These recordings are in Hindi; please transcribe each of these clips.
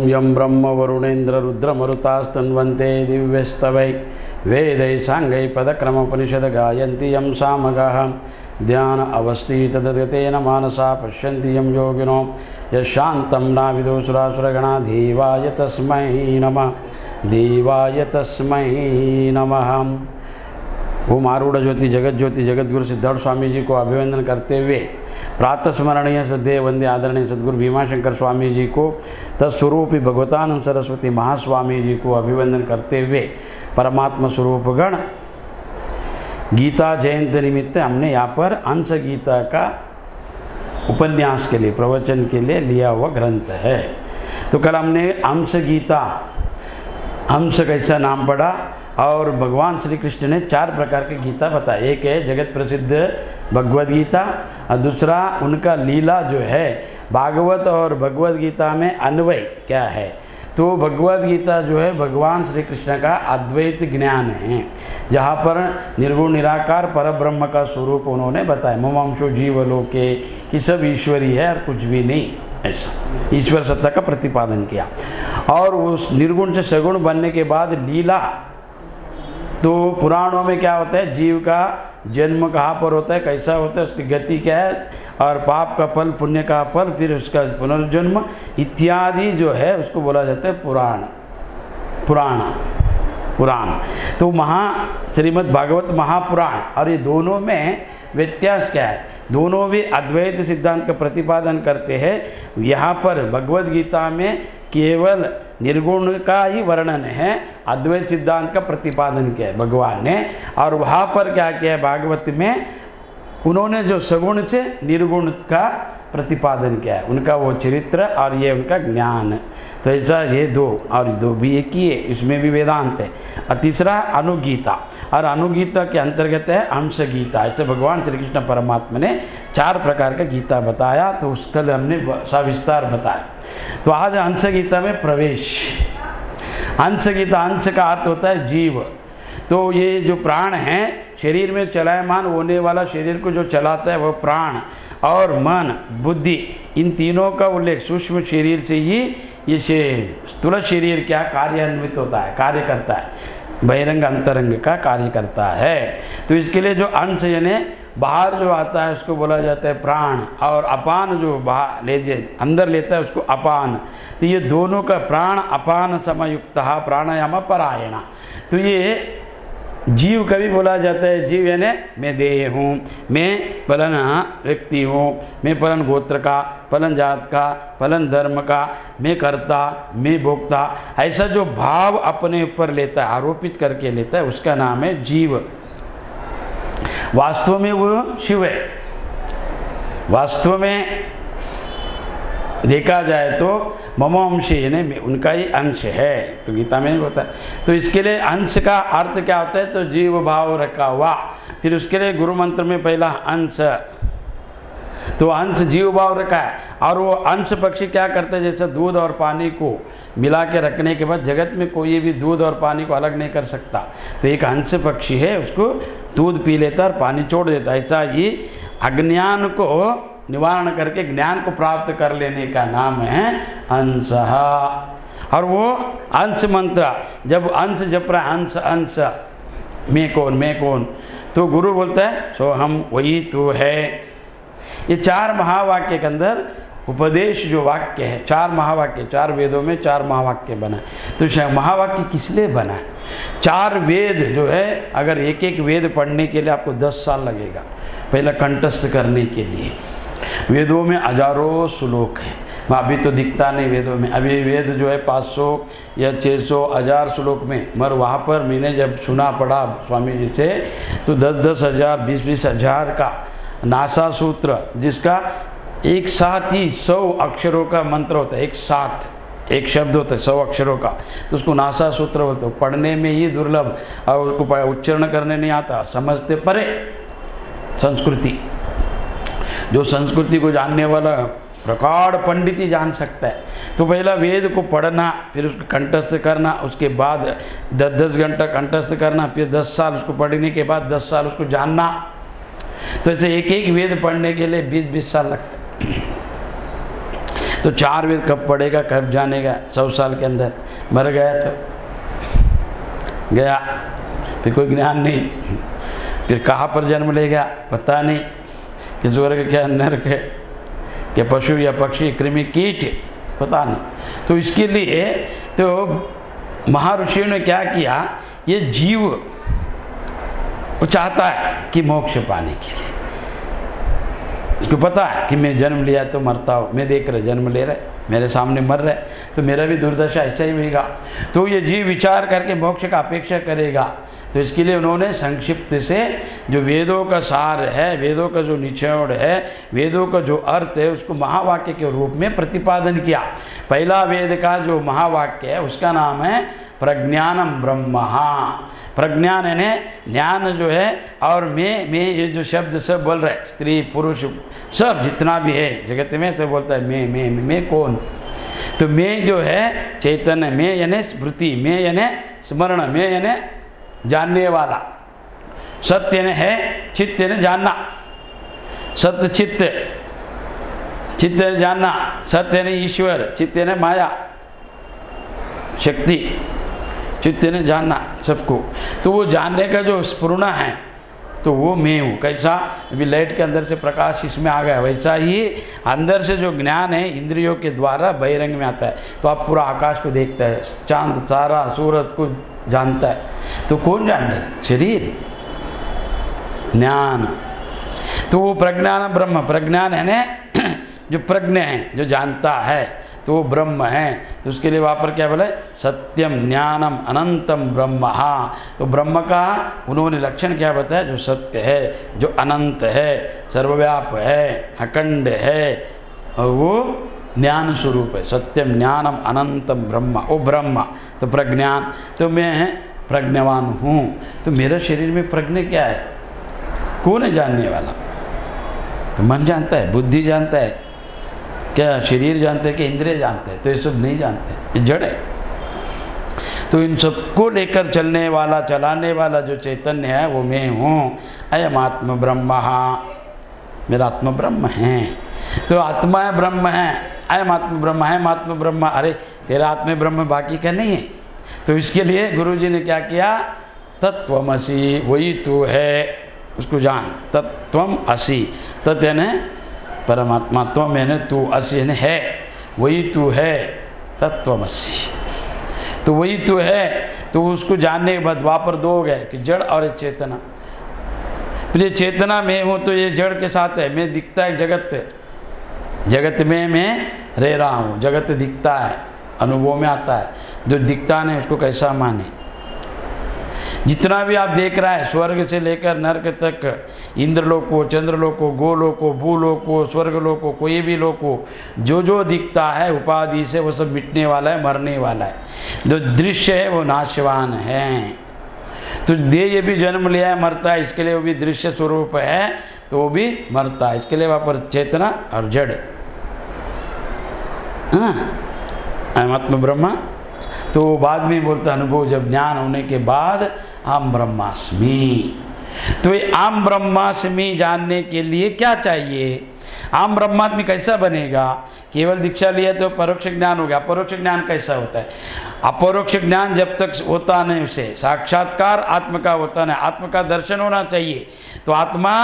यं ब्रह्म वरुणेन्द्र रुद्रमरुतास्तन्वन्ते दिव्यस्तवै वेदै साङ्गै पदक्रमोपनिषद गायन्ति यं सामगाः ध्यान अवस्थितदतेन मानसा पश्यन्ति यं योगिनो यशान्तं नाविदुसुरासुरगणा देवाय तस्मै नमः देवाय तस्मै नमः। ओम आरूढ़ ज्योति जगत ज्योति जगतगुरु सिद्धार्थ स्वामी जी को अभिवंदन करते हुए प्रातः स्मरणीय श्रद्धेय वंदे आदरणीय सद्गुरु भीमाशंकर स्वामी जी को तत्स्वरूपी भगवतानंद सरस्वती महास्वामी जी को अभिवंदन करते हुए परमात्मा स्वरूप गण गीता जयंती निमित्त हमने यहाँ पर अंश गीता का उपन्यास के लिए प्रवचन के लिए लिया हुआ ग्रंथ है। तो कल हमने अंश गीता अंश कैसा नाम पड़ा और भगवान श्री कृष्ण ने 4 प्रकार की गीता बताई। एक है जगत प्रसिद्ध भगवद गीता और दूसरा उनका लीला जो है भागवत और भगवद गीता में अन्वय क्या है। तो भगवद गीता जो है भगवान श्री कृष्ण का अद्वैत ज्ञान है, जहाँ पर निर्गुण निराकार परब्रह्म का स्वरूप उन्होंने बताया। ममांशो जीवलोके कि सब ईश्वरी है और कुछ भी नहीं, ऐसा ईश्वर सत्ता का प्रतिपादन किया। और उस निर्गुण से सगुण बनने के बाद लीला, तो पुराणों में क्या होता है, जीव का जन्म कहाँ पर होता है, कैसा होता है, उसकी गति क्या है, और पाप का फल पुण्य का फल, फिर उसका पुनर्जन्म इत्यादि जो है उसको बोला जाता है पुराण। तो श्रीमद् भागवत महापुराण और ये दोनों में व्यत्यास क्या है, दोनों भी अद्वैत सिद्धांत का प्रतिपादन करते हैं। यहाँ पर भगवद गीता में केवल निर्गुण का ही वर्णन है, अद्वैत सिद्धांत का प्रतिपादन किया है भगवान ने। और वहाँ पर क्या किया है, भागवत में उन्होंने जो सगुण से निर्गुण का प्रतिपादन किया है, उनका वो चरित्र और ये उनका ज्ञान। तो ऐसा ये दो और दो भी एक ही है, इसमें भी वेदांत है। और तीसरा अनुगीता, और अनुगीता के अंतर्गत है अंश गीता। ऐसे भगवान श्री कृष्ण परमात्मा ने 4 प्रकार का गीता बताया, तो उसका हमने सविस्तार बताया। तो आज अंश गीता में प्रवेश। अंश गीता, अंश का अर्थ होता है जीव। तो ये जो प्राण है, शरीर में चलायमान होने वाला शरीर को जो चलाता है वो प्राण, और मन बुद्धि, इन तीनों का उल्लेख सूक्ष्म शरीर से ही ये स्थूल शरीर क्या कार्यान्वित होता है, कार्य करता है, बहिरंग अंतरंग का कार्य करता है। तो इसके लिए जो अंश यानी बाहर जो आता है उसको बोला जाता है प्राण, और अपान जो बाहर अंदर लेता है उसको अपान। तो ये दोनों का प्राण अपान समयुक्त प्राणायाम परायण। तो ये जीव कभी बोला जाता है, जीव यानी मैं देह हूँ, मैं फलन व्यक्ति हूँ, मैं फलन गोत्र का, फलन जात का, फलन धर्म का, मैं कर्ता, मैं भोक्ता, ऐसा जो भाव अपने ऊपर लेता है, आरोपित करके लेता है, उसका नाम है जीव। वास्तव में वो शिव है। वास्तव में देखा जाए तो मम अंश यानी उनका ही अंश है, तो गीता में होता है। तो इसके लिए अंश का अर्थ क्या होता है, तो जीव भाव रखा हुआ। फिर उसके लिए गुरु मंत्र में पहला अंश, तो अंश जीव भाव रखा है। और वो अंश पक्षी क्या करते हैं, जैसे दूध और पानी को मिला के रखने के बाद जगत में कोई भी दूध और पानी को अलग नहीं कर सकता। तो एक अंश पक्षी है, उसको दूध पी लेता है और पानी छोड़ देता है। ऐसा ही अज्ञान को निवारण करके ज्ञान को प्राप्त कर लेने का नाम है अंश। और वो अंश मंत्र, जब अंश जप रहा है, अंश अंश मैं कौन, तो गुरु बोलता है सो हम वही तो है। ये 4 महावाक्य के अंदर उपदेश जो वाक्य है, 4 महावाक्य, 4 वेदों में 4 महावाक्य बना। तो महावाक्य किस लिए बना? 4 वेद जो है, अगर एक एक वेद पढ़ने के लिए आपको 10 साल लगेगा, पहला कंठस्थ करने के लिए। वेदों में हजारों श्लोक हैं, अभी तो दिखता नहीं वेदों में। अभी वेद जो है 500 या 600 1000 श्लोक में, मगर वहाँ पर मैंने जब सुना पढ़ा स्वामी जी से, तो 10-10 हज़ार 20-20 हज़ार का नासा सूत्र, जिसका एक साथ ही 100 अक्षरों का मंत्र होता है, एक साथ एक शब्द होता है 100 अक्षरों का, तो उसको नासा सूत्र होता है। पढ़ने में ही दुर्लभ, और उसको उच्चारण करने नहीं आता, समझते परे संस्कृति। जो संस्कृति को जानने वाला प्रकांड पंडित ही जान सकता है। तो पहला वेद को पढ़ना, फिर उसको कंठस्थ करना, उसके बाद 10-10 घंटा कंठस्थ करना, फिर 10 साल उसको पढ़ने के बाद 10 साल उसको जानना। तो ऐसे एक एक वेद पढ़ने के लिए 20-20 साल लगता है। तो 4 वेद कब पढ़ेगा, कब जानेगा? 100 साल के अंदर मर गया तो गया, फिर कोई ज्ञान नहीं, फिर कहाँ पर जन्म लेगा पता नहीं, कि स्वर्ग क्या नरक है, क्या पशु या पक्षी कृमि कीट पता नहीं। तो इसके लिए तो महर्षियों ने क्या किया, ये जीव वो चाहता है कि मोक्ष पाने के लिए, उसको पता है कि मैं जन्म लिया तो मरता हूँ, मैं देख रहा जन्म ले रहा है, मेरे सामने मर रहा है, तो मेरा भी दुर्दशा ऐसा ही होगा। तो ये जीव विचार करके मोक्ष का अपेक्षा करेगा। तो इसके लिए उन्होंने संक्षिप्त से जो वेदों का सार है, वेदों का जो निचोड़ है, वेदों का जो अर्थ है, उसको महावाक्य के रूप में प्रतिपादन किया। पहला वेद का जो महावाक्य है उसका नाम है प्रज्ञानम ब्रह्म। प्रज्ञान यानी ज्ञान जो है, और मैं ये जो शब्द सब बोल रहे हैं, स्त्री पुरुष सब जितना भी है जगत में, सब बोलता है मैं कौन? तो मैं जो है चैतन्य, मैं यानी स्मृति, मैं यानी स्मरण, मैं यानी जानने वाला, सत्य यानी है, चित्त यानी जानना, सत्य चित्त, चित्त यानी जानना, सत्य यानी ईश्वर, चित्त यानी माया शक्ति, चित्त यानी जानना सबको। तो वो जानने का जो स्फुरना है तो वो मैं हूँ। कैसा? अभी लाइट के अंदर से प्रकाश इसमें आ गया, वैसा ही अंदर से जो ज्ञान है इंद्रियों के द्वारा बहिरंग में आता है। तो आप पूरा आकाश को देखता है, चांद तारा सूरज को जानता है, तो कौन जानता है? शरीर, ज्ञान। तो वो प्रज्ञान ब्रह्म, प्रज्ञान है ना जो प्रज्ञ है, जो जानता है, तो वो ब्रह्म है। तो उसके लिए वहाँ पर क्या बोले? सत्यम ज्ञानम अनंतम ब्रह्म। तो ब्रह्म का उन्होंने लक्षण क्या बताया? जो सत्य है, जो अनंत है, सर्वव्याप है, अखंड है, और वो ज्ञान स्वरूप है। सत्यम ज्ञानम अनंतम ब्रह्म, वो ब्रह्म। तो प्रज्ञान, तो मैं प्रज्ञावान हूँ। तो मेरे शरीर में प्रज्ञा क्या है? कौन है जानने वाला? तो मन जानता है, बुद्धि जानता है, क्या शरीर जानते हैं कि इंद्रिय जानते हैं? तो ये सब नहीं जानते, ये जड़ है। तो इन सबको लेकर चलने वाला, चलाने वाला जो चैतन्य है वो मैं हूँ। अयम आत्म ब्रह्म, मेरा आत्मा ब्रह्म है। तो आत्मा है, ब्रह्म है, अयम आत्म ब्रह्म है, आत्म ब्रह्म। अरे तेरा आत्मा ब्रह्म बाकी का नहीं है। तो इसके लिए गुरु जी ने क्या किया? तत्वमसि, वही तू है, उसको जान। तत्वम असि, तत् यानी परमात्मा, त्वम यानी तू, असि यानी है, वही तू है, तत्वमसि। तो वही तू है। तो उसको जानने के बाद वहाँ पर 2 हो गए कि जड़ और चेतना। फिर ये चेतना में हूँ तो ये जड़ के साथ है, मैं दिखता है जगत, जगत में मैं रह रहा हूँ, जगत दिखता है, अनुभव में आता है। जो दिखता नहीं उसको कैसा माने? जितना भी आप देख रहा है, स्वर्ग से लेकर नरक तक, इंद्रलोक को, चंद्रलोक को, गोलोक को, भूलोक को, स्वर्गलोक को, कोई भी लोक को, जो जो दिखता है उपाधि से वो सब मिटने वाला है, मरने वाला है। जो दृश्य है वो नाशवान है। तो देह ये भी जन्म लिया है, मरता है, इसके लिए वो भी दृश्य स्वरूप है, तो वो भी मरता है। इसके लिए वहाँ पर चेतना और जड़, आत्म ब्रह्म। तो बाद में बोलता अनुभव, जब ज्ञान होने के बाद आम ब्रह्मास्मि। तो ये आम ब्रह्मास्मि जानने के लिए क्या चाहिए? आम ब्रह्मास्मि कैसा बनेगा? केवल दीक्षा लिया तो परोक्ष ज्ञान हो गया। अपरोक्ष ज्ञान कैसा होता है? अपरोक्ष ज्ञान जब तक होता नहीं, उसे साक्षात्कार आत्म का होता नहीं, आत्म का दर्शन होना चाहिए। तो आत्मा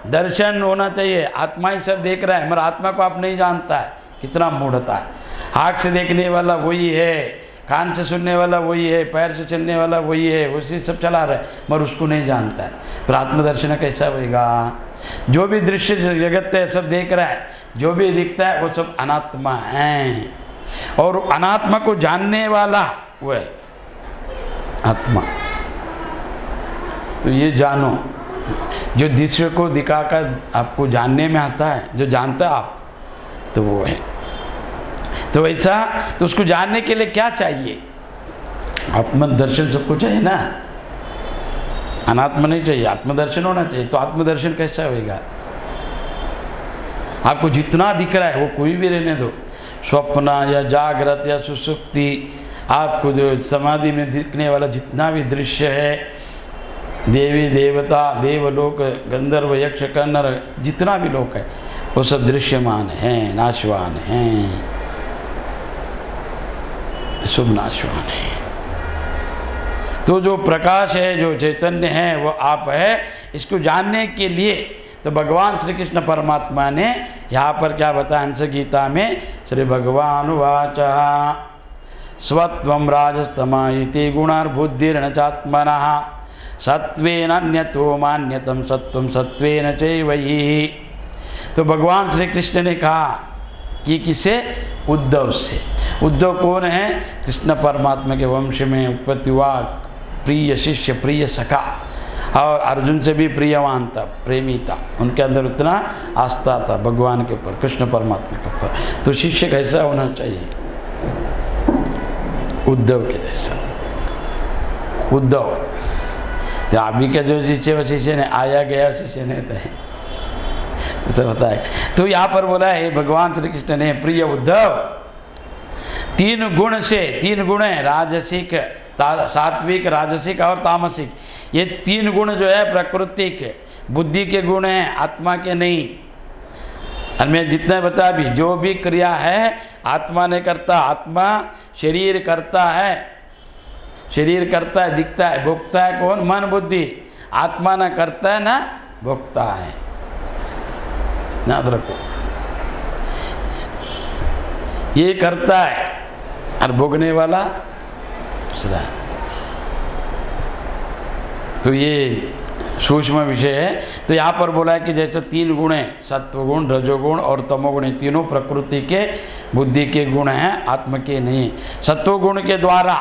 दर्शन होना चाहिए। आत्मा ही सब देख रहा है, मगर आत्मा को आप नहीं जानता है, कितना मूढ़ता है। आँख से देखने वाला वही है, कान से सुनने वाला वही है, पैर से चलने वाला वही है, उसी सब चला रहा है, मगर उसको नहीं जानता है। फिर आत्मदर्शन कैसा होगा? जो भी दृश्य जगत है सब देख रहा है, जो भी दिखता है वो सब अनात्मा है, और अनात्मा को जानने वाला वो है आत्मा। तो ये जानो, जो दृश्य को दिखाकर आपको जानने में आता है, जो जानता है आप, तो वो है। तो वैसा, तो उसको जानने के लिए क्या चाहिए? आत्मदर्शन सबको चाहिए ना, अनात्मा नहीं चाहिए, आत्मदर्शन होना चाहिए। तो आत्मदर्शन कैसा होगा? आपको जितना दिख रहा है वो कोई भी रहने दो, स्वप्न या जागृत या सुसुप्ति, आपको जो समाधि में दिखने वाला जितना भी दृश्य है, देवी देवता, देवलोक, गंधर्व, यक्ष, किन्नर, जितना भी लोक है वो सब दृश्यमान हैं, नाशवान हैं। शुभ नाशवान है। तो जो प्रकाश है, जो चैतन्य है, वो आप है। इसको जानने के लिए तो भगवान श्री कृष्ण परमात्मा ने यहाँ पर क्या बताया हंस गीता में, श्री भगवान वाच स्वत्वं राजस्तमा इति गुणार्बुद्धिर्न चात्मनः सत्वेन अन्यतो मान्यतम सत्वं सत्वेन चैवहि। तो भगवान श्री कृष्ण ने कहा कि किसे? उद्धव से। उद्धव कौन है? कृष्ण परमात्मा के वंश में उत्पत्ति हुआ, प्रिय शिष्य, प्रिय सखा, और अर्जुन से भी प्रियवान था, प्रेमी था। उनके अंदर उतना आस्था था भगवान के ऊपर, कृष्ण परमात्मा के ऊपर। तो शिष्य कैसा होना चाहिए? उद्धव के जैसा। उद्धव तो अभी के जो शिष्य, वो शिष्य ने आया गया शिष्य नहीं तो बताए। तो यहाँ पर बोला है भगवान श्री कृष्ण ने, प्रिय उद्धव, तीन गुण से, तीन गुण है, राजसिक, सात्विक, राजसिक और तामसिक। ये तीन गुण जो है प्राकृतिक बुद्धि के गुण हैं, आत्मा के नहीं। और मैं जितना बता भी, जो भी क्रिया है आत्मा नहीं करता, आत्मा शरीर करता है, शरीर करता है, दिखता है, भोगता है कौन? मन बुद्धि। आत्मा ना करता है ना भोगता है, याद रखो। ये करता है और भोगने वाला दूसरा। तो ये सूक्ष्म विषय है। तो यहाँ पर बोला है कि जैसे तीन गुण हैं, सत्वगुण, रजोगुण और तमोगुण, तीनों प्रकृति के बुद्धि के गुण हैं, आत्म के नहीं। सत्वगुण के द्वारा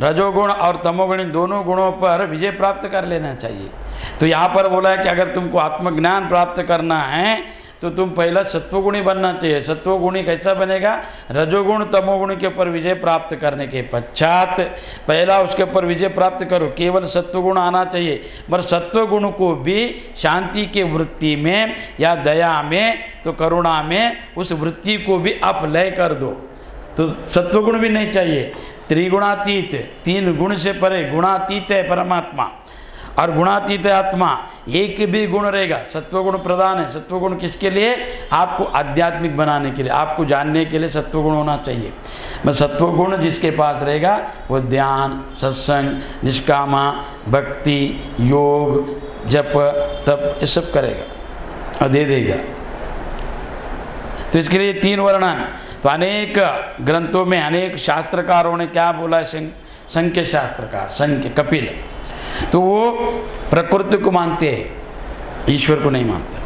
रजोगुण और तमोगुण दोनों गुणों पर विजय प्राप्त कर लेना चाहिए। तो यहाँ पर बोला है कि अगर तुमको आत्मज्ञान प्राप्त करना है तो तुम पहला सत्वगुणी बनना चाहिए। सत्वगुणी कैसा बनेगा? रजोगुण तमोगुण के ऊपर विजय प्राप्त करने के पश्चात पहला उसके ऊपर विजय प्राप्त करो, केवल सत्वगुण आना चाहिए। मगर सत्वगुण को भी शांति के वृत्ति में या दया में, तो करुणा में, उस वृत्ति को भी आप लय कर दो। तो सत्वगुण भी नहीं चाहिए। त्रिगुणातीत, तीन गुण से परे, गुणातीत है परमात्मा और गुणातीत आत्मा। एक भी गुण रहेगा, सत्वगुण प्रधान है। सत्वगुण किसके लिए? आपको आध्यात्मिक बनाने के लिए, आपको जानने के लिए सत्वगुण होना चाहिए। बस सत्वगुण जिसके पास रहेगा वो ध्यान, सत्संग, निष्कामा, भक्ति, योग, जप, तप, ये सब करेगा और दे देगा। तो इसके लिए तीन वर्णन। तो अनेक ग्रंथों में, अनेक शास्त्रकारों ने क्या बोला है? संख्य शास्त्रकार, संख्य कपिल, तो वो प्रकृति को मानते हैं, ईश्वर को नहीं मानते,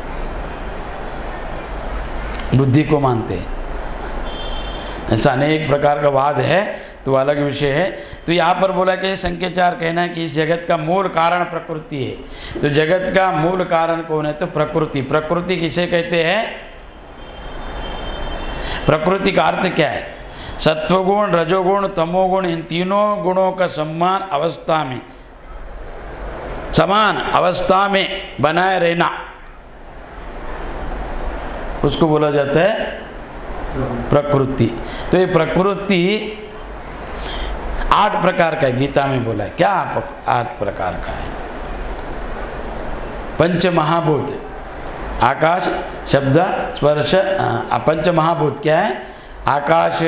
बुद्धि को मानते हैं। ऐसा अनेक प्रकार का वाद है, तो अलग विषय है। तो यहाँ पर बोला कि संख्याचार कहना है कि इस जगत का मूल कारण प्रकृति है। तो जगत का मूल कारण कौन है? तो प्रकृति। प्रकृति किसे कहते हैं? प्रकृति का अर्थ क्या है? सत्वगुण, रजोगुण, तमोगुण, इन तीनों गुणों का समान अवस्था में बनाए रहना, उसको बोला जाता है प्रकृति। तो ये प्रकृति 8 प्रकार का है, गीता में बोला है। क्या 8 प्रकार का है? पंच महाभूत, आकाश, शब्द, स्पर्श, पंच महाभूत क्या है? आकाश,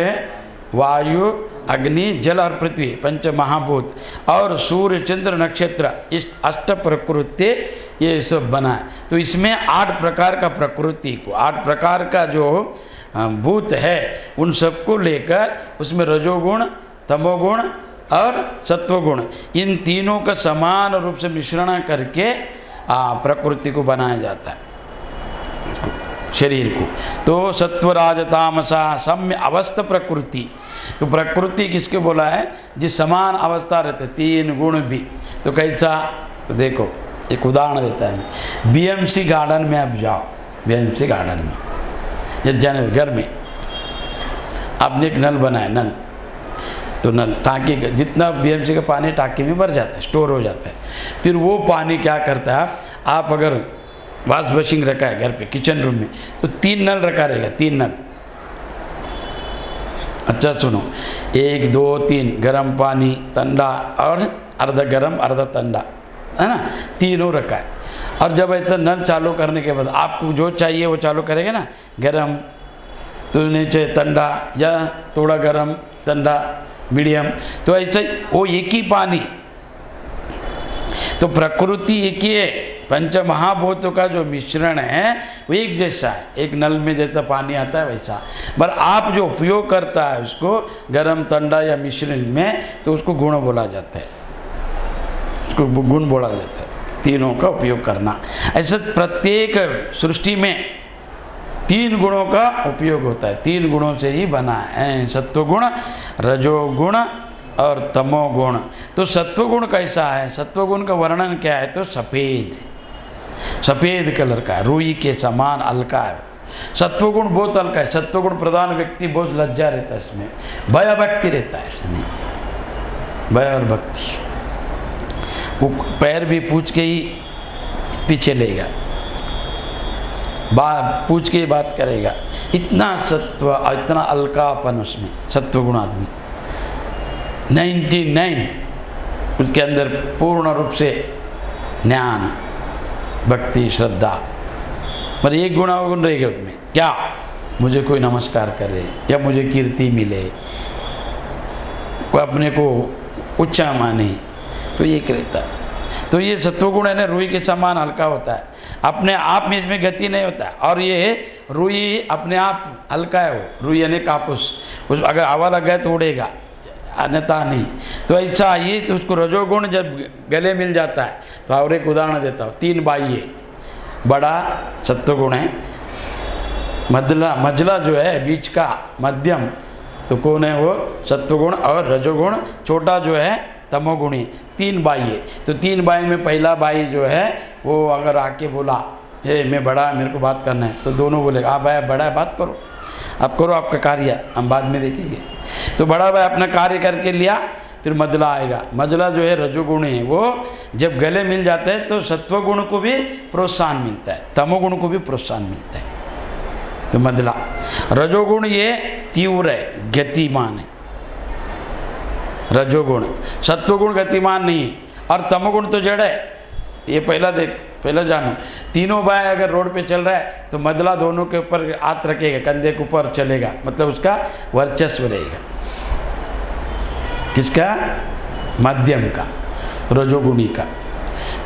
वायु, अग्नि, जल और पृथ्वी, पंच महाभूत, और सूर्य, चंद्र, नक्षत्र, इस 8 प्रकृति ये सब बना है। तो इसमें 8 प्रकार का प्रकृति को, 8 प्रकार का जो भूत है, उन सबको लेकर उसमें रजोगुण, तमोगुण और सत्वगुण, इन तीनों का समान रूप से मिश्रण करके प्रकृति को बनाया जाता है, शरीर को। तो सत्व, राज, तामसा, सम्य अवस्था प्रकृति। तो प्रकृति किसके बोला है? जिस समान अवस्था रहते, तीन गुण भी। तो कैसा? तो देखो एक उदाहरण देता है। बीएमसी गार्डन में आप जाओ, बीएमसी गार्डन में ये जाने घर में आपने एक नल बनाया, नल, तो नल टाँकी का जितना बीएमसी का पानी टाँकी में भर जाता है, स्टोर हो जाता है। फिर वो पानी क्या करता है? आप अगर वॉश बेसिन रखा है घर पे, किचन रूम में, तो 3 नल रखा रहेगा, 3 नल। अच्छा सुनो, 1, 2, 3 गर्म पानी, ठंडा और अर्धा गर्म अर्धा ठंडा, है ना, तीनों रखा है। और जब ऐसा नल चालू करने के बाद आपको जो चाहिए वो चालू करेगा ना, गर्म तो नीचे ठंडा या थोड़ा गर्म ठंडा, मीडियम। तो ऐसे वो एक ही पानी, तो प्रकृति एक ही है, पंच महाभूतों का जो मिश्रण है वो एक जैसा है, एक नल में जैसा पानी आता है वैसा। पर आप जो उपयोग करता है उसको गर्म ठंडा या मिश्रण में, तो उसको गुण बोला जाता है, उसको गुण बोला जाता है। तीनों का उपयोग करना, ऐसे प्रत्येक सृष्टि में 3 गुणों का उपयोग होता है, 3 गुणों से ही बना है, सत्वगुण, रजोगुण और तमोगुण। तो सत्वगुण कैसा है? सत्वगुण का वर्णन क्या है? तो सफ़ेद, सफ़ेद कलर का, रुई के समान हल्का है। सत्वगुण बहुत हल्का है, सत्वगुण प्रधान व्यक्ति बहुत लज्जा रहता है इसमें, भय भक्ति रहता है इसमें, भय और भक्ति। वो पैर भी पूछ के ही पीछे लेगा, पूछ के ही बात करेगा, इतना सत्व, इतना हल्कापन उसमें, सत्वगुण आदमी 99 उसके अंदर पूर्ण रूप से ज्ञान, भक्ति, श्रद्धा। पर एक गुण अवगुण रहेगा उसमें, क्या मुझे कोई नमस्कार करे या मुझे कीर्ति मिले, कोई अपने को ऊंचा माने, तो एक रहता है। तो ये सत्वगुण है ना, रुई के समान हल्का होता है, अपने आप में इसमें गति नहीं होता है। और ये रुई अपने आप हल्का है, वो रुई यानी कापूस, उस अगर हवा लग गए तो उड़ेगा, अन्यथा नहीं। तो ऐसा ये, तो उसको रजोगुण जब गले मिल जाता है, तो और एक उदाहरण देता हूँ, 3 बाह्य, बड़ा सत्वगुण है, मझला जो है बीच का मध्यम, तो कौन है वो? सत्वगुण। और रजोगुण छोटा जो है तमोगुणी। 3 बाह्य, तो 3 बाह्य में पहला बाह्य जो है वो अगर आके बोला, हे मैं बड़ा, मेरे को बात करना है, तो दोनों बोलेगा हाँ भाई बड़ा है, बात करो, आप करो आपका कार्य, हम बाद में देखेंगे। तो बड़ा भाई अपना कार्य करके लिया, फिर मझला आएगा। मझला जो है रजोगुण है, वो जब गले मिल जाते हैं तो सत्वगुण को भी प्रोत्साहन मिलता है, तमोगुण को भी प्रोत्साहन मिलता है। तो मझला। रजोगुण ये तीव्र है, गतिमान है रजोगुण, सत्वगुण गतिमान नहीं है, और तमोगुण तो जड़ है। ये पहला जानो, तीनों भाई अगर रोड पे चल रहा है तो मझला दोनों के ऊपर हाथ रखेगा, कंधे के ऊपर चलेगा, मतलब उसका वर्चस्व रहेगा। किसका? मध्यम का, रजोगुणी का।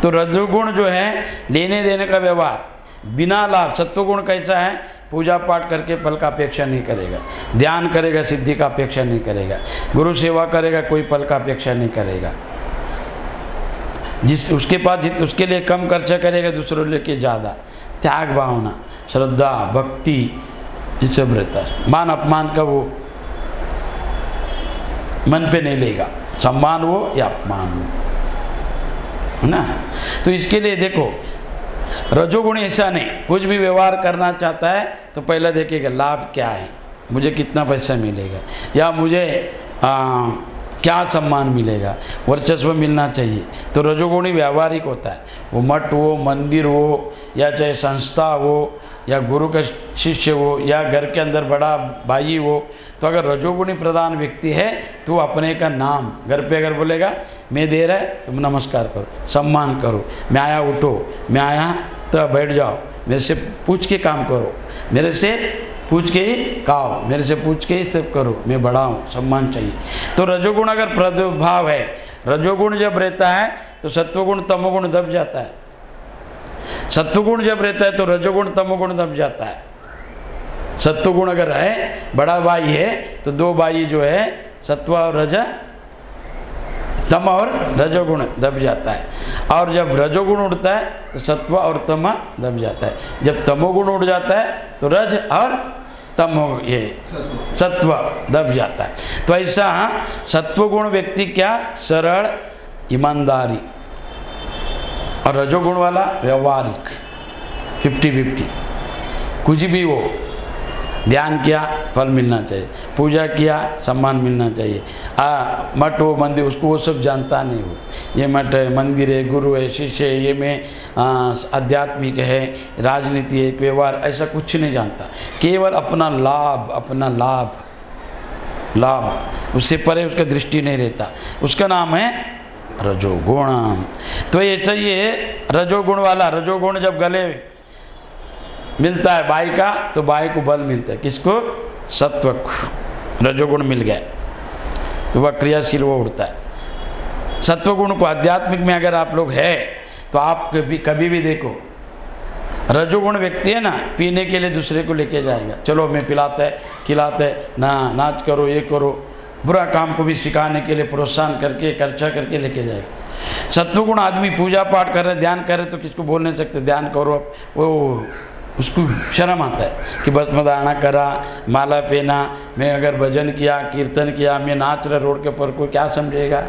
तो रजोगुण जो है लेने देने का व्यवहार, बिना लाभ। सत्वगुण कैसा है? पूजा पाठ करके फल का अपेक्षा नहीं करेगा, ध्यान करेगा सिद्धि का अपेक्षा नहीं करेगा, गुरु सेवा करेगा कोई फल का अपेक्षा नहीं करेगा, जिस उसके पास उसके लिए कम खर्चा करेगा, दूसरों लेके ज़्यादा, त्याग भावना, श्रद्धा, भक्ति, ये सब रहता है। मान अपमान का वो मन पे नहीं लेगा, सम्मान हो या अपमान हो, है ना। तो इसके लिए देखो, रजोगुण ऐसा नहीं, कुछ भी व्यवहार करना चाहता है तो पहले देखेगा लाभ क्या है, मुझे कितना पैसा मिलेगा, या मुझे क्या सम्मान मिलेगा, वर्चस्व मिलना चाहिए। तो रजोगुणी व्यावहारिक होता है, वो मठ हो, मंदिर हो, या चाहे संस्था हो, या गुरु का शिष्य हो, या घर के अंदर बड़ा भाई हो। तो अगर रजोगुणी प्रधान व्यक्ति है तो अपने का नाम घर पे अगर बोलेगा, मैं दे रहा है तुम नमस्कार करो, सम्मान करो, मैं आया उठो, मैं आया तो बैठ जाओ, मेरे से पूछ के काम करो, मेरे से पूछ के ही खाओ, मेरे से पूछ के ही सब करो, मैं बड़ा हूँ, सम्मान चाहिए। तो रजोगुण अगर प्रादुर्भाव है, रजोगुण जब रहता है तो सत्वगुण तमोगुण दब जाता है, सत्वगुण जब रहता है तो रजोगुण तमोगुण दब जाता है। सत्वगुण अगर है, बड़ा भाई है, तो 2 भाई जो है सत्व और रज, तम और रजोगुण दब जाता है। और जब रजोगुण उड़ता है तो सत्व और तम दब जाता है, जब तमोगुण उड़ जाता है तो रज और तमो ये सत्व दब जाता है। तो ऐसा सत्वगुण व्यक्ति क्या? सरल, ईमानदारी, और रजोगुण वाला व्यवहारिक, 50-50, कुछ भी हो, ध्यान किया फल मिलना चाहिए, पूजा किया सम्मान मिलना चाहिए, मठ हो मंदिर, उसको वो सब जानता नहीं हो, ये मठ है, मंदिर है, गुरु है, शिष्य है, ये में आध्यात्मिक है, राजनीति है, व्यवहार, ऐसा कुछ नहीं जानता, केवल अपना लाभ, अपना लाभ, उससे परे उसका दृष्टि नहीं रहता, उसका नाम है रजोगुण। तो ऐसा ही है रजोगुण वाला। रजोगुण जब गले मिलता है बाई का तो बाई को बल मिलता है, किसको? सत्व को। रजोगुण मिल गया तो वह क्रियाशील वो उड़ता है। सत्वगुण को आध्यात्मिक में अगर आप लोग है तो आप कभी भी देखो, रजोगुण व्यक्ति है ना, पीने के लिए दूसरे को लेके जाएगा, चलो मैं पिलाता है खिलाता है ना, नाच करो ये करो, बुरा काम को भी सिखाने के लिए प्रोत्साहन करके खर्चा करके लेके जाएगा। सत्वगुण आदमी पूजा पाठ कर रहे ध्यान कर रहे तो किसको बोल नहीं सकते ध्यान करो, वो उसको शर्म आता है कि बस मदाना करा, माला पहना, मैं अगर भजन किया कीर्तन किया, मैं नाच रहा रोड के ऊपर, कोई क्या समझेगा।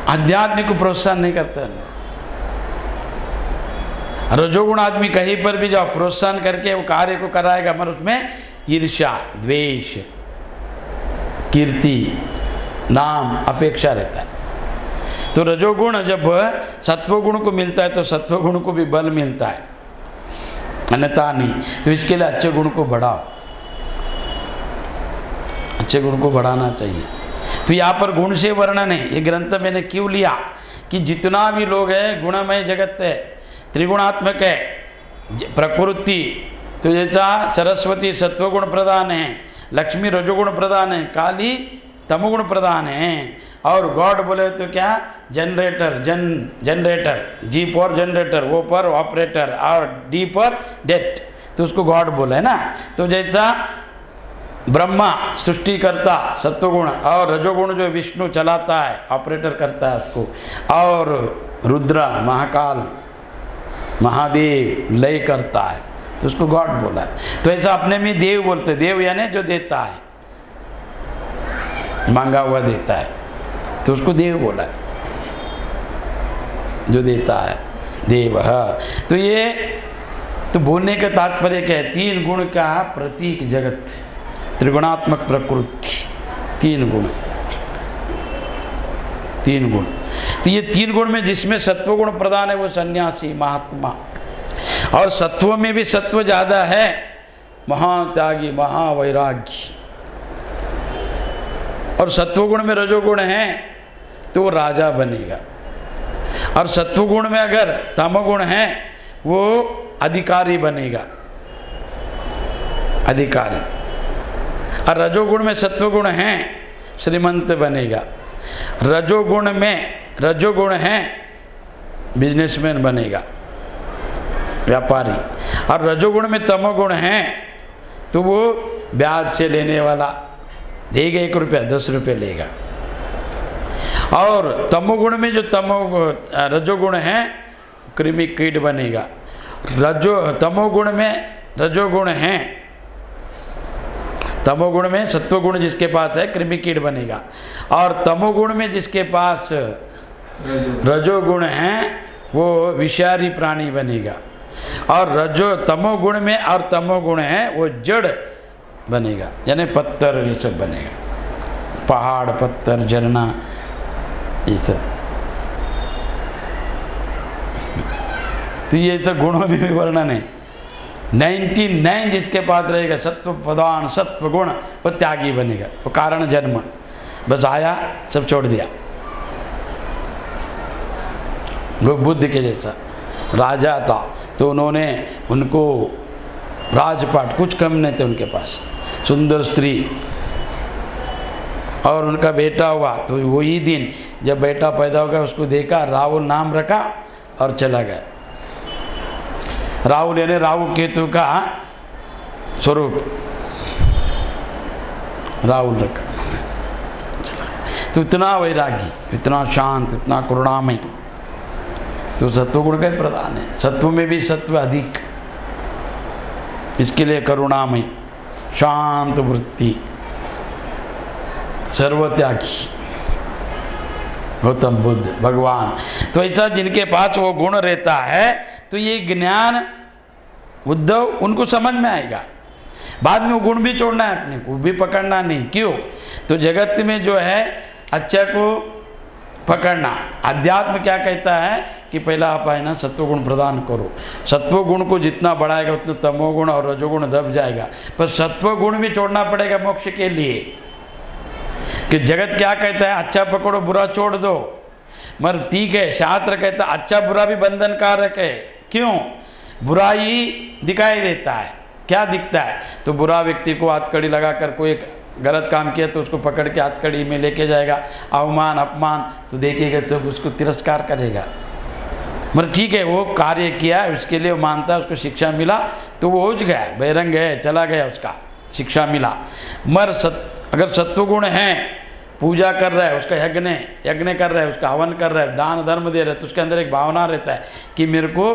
आध्यात्मिक को प्रोत्साहन नहीं करता है। रजोगुण आदमी कहीं पर भी जाओ प्रोत्साहन करके वो कार्य को कराएगा, मगर उसमें ईर्ष्या द्वेष कीर्ति नाम अपेक्षा रहता है। तो रजोगुण जब सत्वगुण को मिलता है तो सत्वगुण को भी बल मिलता है, अन्यथा नहीं। तो इसके लिए अच्छे गुण को बढ़ाओ, अच्छे गुण को बढ़ाना चाहिए। तो यहाँ पर गुण से वर्णन है, ये ग्रंथ मैंने क्यों लिया कि जितना भी लोग हैं गुणमय जगत है, त्रिगुणात्मक है प्रकृति। तो जैसा सरस्वती सत्वगुण प्रधान है, लक्ष्मी रजोगुण प्रधान है, काली तमोगुण प्रधान है, और गॉड बोले तो क्या जनरेटर जनरेटर, जी पर जनरेटर, वो पर ऑपरेटर, और डी पर डेट, तो उसको गॉड बोले है ना। तो जैसा ब्रह्मा सृष्टिकर्ता सत्वगुण, और रजोगुण जो विष्णु चलाता है ऑपरेटर करता है उसको, और रुद्र महाकाल महादेव लय करता है तो उसको गॉड बोला है। तो ऐसा अपने में देव बोलते, देव यानी जो देता है, मांगा हुआ देता है, तो उसको देव बोला है, जो देता है देव। तो ये तो बोलने का तात्पर्य क्या है, तीन गुण का प्रतीक जगत, त्रिगुणात्मक प्रकृति, तीन गुण, तीन गुण। तो ये तीन गुण में जिसमें सत्वगुण प्रधान है वो सन्यासी महात्मा, और सत्व में भी सत्व ज़्यादा है, महात्यागी महावैरागी। और सत्वगुण में रजोगुण है तो वो राजा बनेगा, और सत्वगुण में अगर तमोगुण है वो अधिकारी बनेगा, अधिकारी। और रजोगुण में सत्वगुण है श्रीमंत बनेगा, रजोगुण है बिजनेसमैन बनेगा, व्यापारी। और रजोगुण में तमोगुण है तो वो ब्याज से लेने वाला, देगा 1 रुपया 10 रुपये लेगा। और तमोगुण में जो रजोगुण है कृमि कीट बनेगा। तमोगुण में रजोगुण है, तमोगुण में सत्वगुण जिसके पास है कृमि कीट बनेगा, और तमोगुण में जिसके पास रजोगुण है वो विषारी प्राणी बनेगा, और तमोगुण में और तमोगुण है वो जड़ बनेगा, यानी पत्थर ये सब बनेगा, पहाड़ पत्थर झरना ये सब। तो ये सब गुणों में भी वर्णन है। 99 जिसके पास रहेगा सत्व प्रधान सत्व गुण वो त्यागी बनेगा, वो कारण जन्म, बस आया सब छोड़ दिया। वो बुद्ध के जैसा राजा था तो उन्होंने उनको राजपाट कुछ कम नहीं थे उनके पास, सुंदर स्त्री, और उनका बेटा हुआ तो वही दिन जब बेटा पैदा हो गया उसको देखा, राहुल नाम रखा और चला गया। राहुल यानी राहु केतु का स्वरूप, राहुल रखा। तो इतना वैरागी, इतना शांत, इतना करुणामय, तो सत्वगुण का प्रधान है। सत्व में भी सत्व अधिक, इसके लिए करुणामय, शांत वृत्ति, सर्वत्यागी गौतम बुद्ध भगवान। तो ऐसा जिनके पास वो गुण रहता है तो ये ज्ञान उद्धव उनको समझ में आएगा। बाद में वो गुण भी छोड़ना है अपने को, भी पकड़ना नहीं। क्यों? तो जगत में जो है अच्छा को पकड़ना। अध्यात्म क्या कहता है कि पहला आप है ना सत्वगुण प्रदान करो, सत्वगुण को जितना बढ़ाएगा उतना तमोगुण और रजोगुण दब जाएगा, पर सत्वगुण भी छोड़ना पड़ेगा मोक्ष के लिए। कि जगत क्या कहता है अच्छा पकड़ो बुरा छोड़ दो, मगर ठीक है शास्त्र कहता है अच्छा बुरा भी बंधन कारक है। क्यों? बुराई दिखाई देता है, क्या दिखता है? तो बुरा व्यक्ति को हथकड़ी लगाकर कोई गलत काम किया तो उसको पकड़ के हथकड़ी में लेके जाएगा, अवमान अपमान, तो देखिएगा सब उसको तिरस्कार करेगा। मगर ठीक है, वो कार्य किया उसके लिए वो मानता है, उसको शिक्षा मिला तो वो हो गया, बहिरंग है, चला गया, उसका शिक्षा मिला। मगर अगर सत्वगुण है, पूजा कर रहा है, उसका यज्ञ कर रहा है, उसका हवन कर रहा है, दान धर्म दे रहा है, तो उसके अंदर एक भावना रहता है कि मेरे को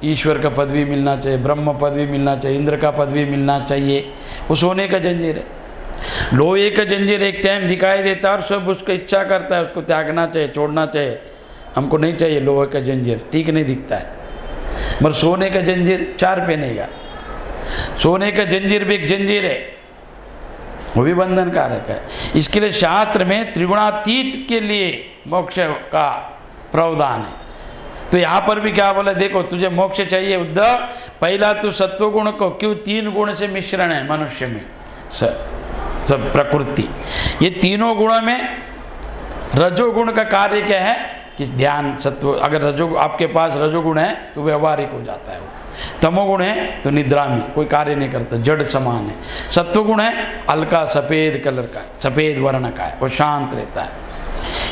ईश्वर का पद भी मिलना चाहिए, ब्रह्म पद भी मिलना चाहिए, इंद्र का पद भी मिलना चाहिए। वो सोने का जंजीर है, लोहे का जंजीर एक टाइम दिखाई देता है और सब उसको इच्छा करता है, उसको त्यागना चाहिए, छोड़ना चाहिए। हमको नहीं चाहिए लोहे का जंजीर, ठीक नहीं दिखता है। मगर सोने का जंजीर 4 पहनेगा। सोने का जंजीर भी एक जंजीर है, वो भी बंधन कारक है। इसके लिए शास्त्र में त्रिगुणातीत के लिए मोक्ष का प्रावधान है। तो यहाँ पर भी क्या बोला, देखो तुझे मोक्ष चाहिए उद्धव, पहला तू सत्वगुण को, क्यों 3 गुण से मिश्रण है मनुष्य में, सब प्रकृति, ये तीनों गुणों में रजोगुण का कार्य क्या है कि ध्यान सत्व। अगर रजो आपके पास रजोगुण है तो व्यवहारिक हो जाता है, तमोगुण है तो निद्रा में कोई कार्य नहीं करता, जड़ समान है। सत्वगुण है हल्का सफ़ेद कलर का, सफ़ेद वर्ण का है, वो शांत रहता है।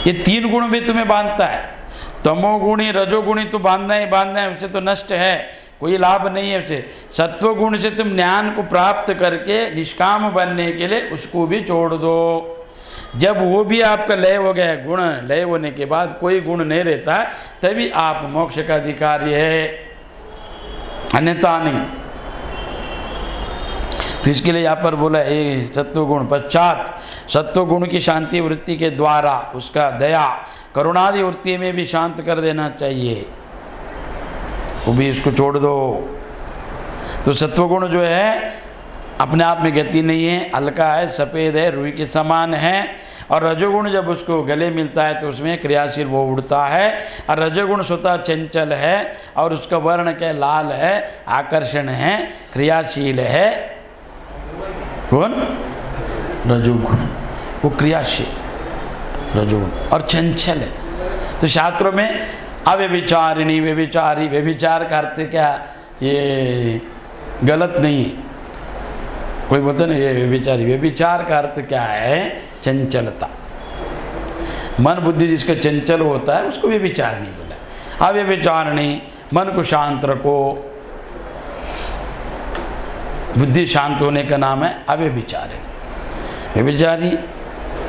ये 3 गुण भी तुम्हें बांधता है। तमोगुणी रजोगुणी तो बांधना है, उससे तो नष्ट है, कोई लाभ नहीं है उसे। सत्वगुण से तुम ज्ञान को प्राप्त करके निष्काम बनने के लिए उसको भी छोड़ दो। जब वो भी आपका लय हो गया, गुण लय होने के बाद कोई गुण नहीं रहता, तभी आप मोक्ष का अधिकारी है, अन्यथा नहीं। तो इसके लिए यहाँ पर बोला ये सत्वगुण पश्चात सत्वगुण की शांति वृत्ति के द्वारा उसका दया करुणादि वृत्ति में भी शांत कर देना चाहिए, वो भी इसको छोड़ दो। तो सत्वगुण जो है अपने आप में गति नहीं है, हल्का है, सफ़ेद है, रुई के समान है। और रजोगुण जब उसको गले मिलता है तो उसमें क्रियाशील वो उड़ता है। और रजोगुण स्वतः चंचल है और उसका वर्ण क्या लाल है, आकर्षण है, क्रियाशील है। कौन? रजोगुण, वो क्रियाशील रजोगुण और चंचल है। तो शास्त्रों में अव्यभिचारिणी व्यभिचारी, व्यभिचार का अर्थ क्या, ये गलत नहीं है। कोई बोलते ना ये व्यभिचारी, व्यभिचार का अर्थ क्या है, चंचलता। मन बुद्धि जिसका चंचल होता है उसको व्यभिचार नहीं बोला। अव्यभिचारिणी, मन को शांत रखो, बुद्धि शांत होने का नाम है अव्यभिचारी। व्यभिचारी